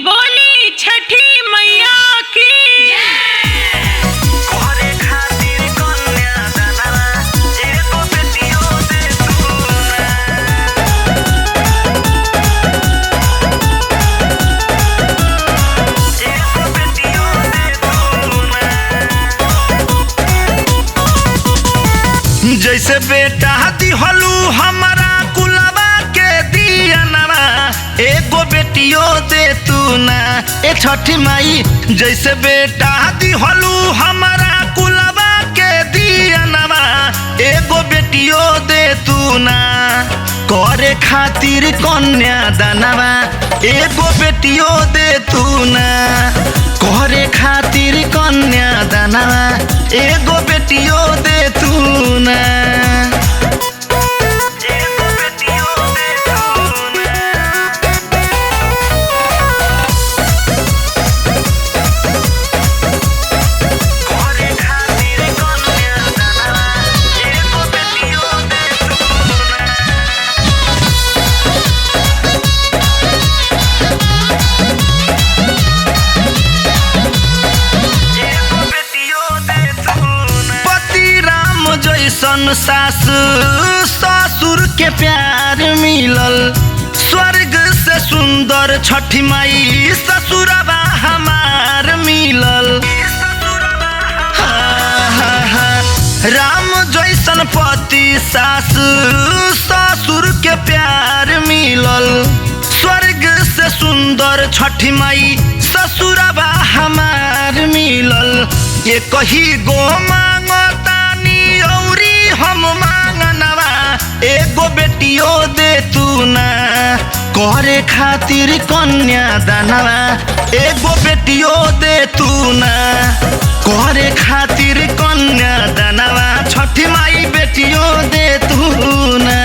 बोली छठी मैया की कोहरे खातिर कन्या दानवा एगो बेटियो दे तू एगो बेटियो दे तू जैसे बेटा दिहलू हमारा कुलवा के दियनवा एगो बेटियो दे तू ना ए छठी माई जैसे बेटा दिहलू हमारा कुलवा के दियनवा एगो बेटियो दे तू ना करे खातिर कन्या दानवा एगो बेटियो दे तू ना करे खातिर कन्या दानवा एगो बेटियो दे तू ना जैसन सास ससुर के प्यार मिलल स्वर्ग से सुंदर छठी माई ससुरबा हमार मिलल राम जैसन पति सास ससुर के प्यार मिलल स्वर्ग से सुंदर छठी माई ससुरबा हमार मिलल ये कही गो मांगता हम मांगनवा एगो बेटियो दे तू ना करे खातिर कन्या दानवा एगो बेटियो दे तू ना करे खातिर कन्या दानवा छठी माई बेटियो दे तू ना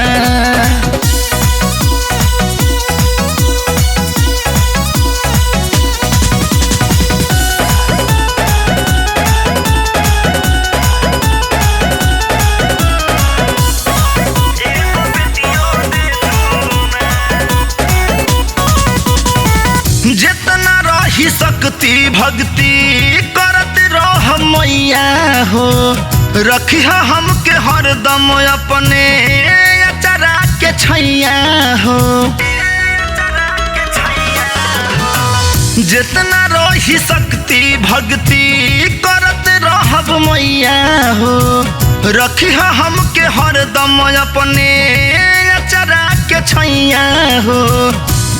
जितना रही शक्ति भक्ति करत रह मैया हो रखी हमके हरदम अपने अचरा के छैया हो जितना रही शक्ति भक्ति करत रहब मैया हो रखी हमके हरदम अपने अचरा के छैया हो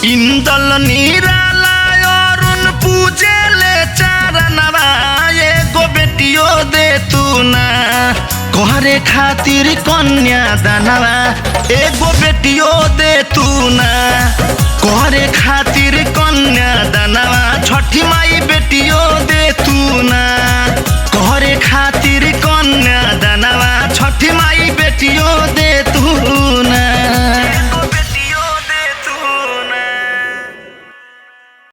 इंदल निराला अरुण पूजे ले चारणवा एगो बेटियो दे तू ना करे खातिर कन्या दानवा एगो बेटियो दे तू ना करे खातिर